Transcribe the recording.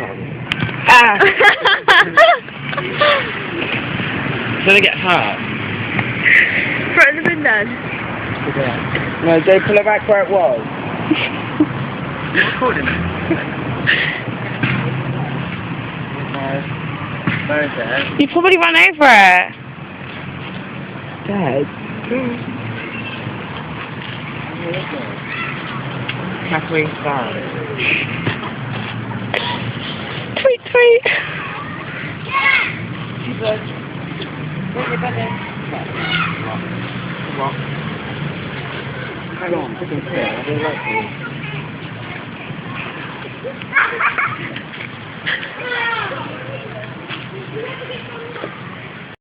Ah! It's gonna get hurt. Front of the window. No, Jay, pull it back where it was. You're recording it? Where is it? You probably run over it. Dad. Kathleen Star. Tweet, tweet. Hang on, I can see it. I don't like you.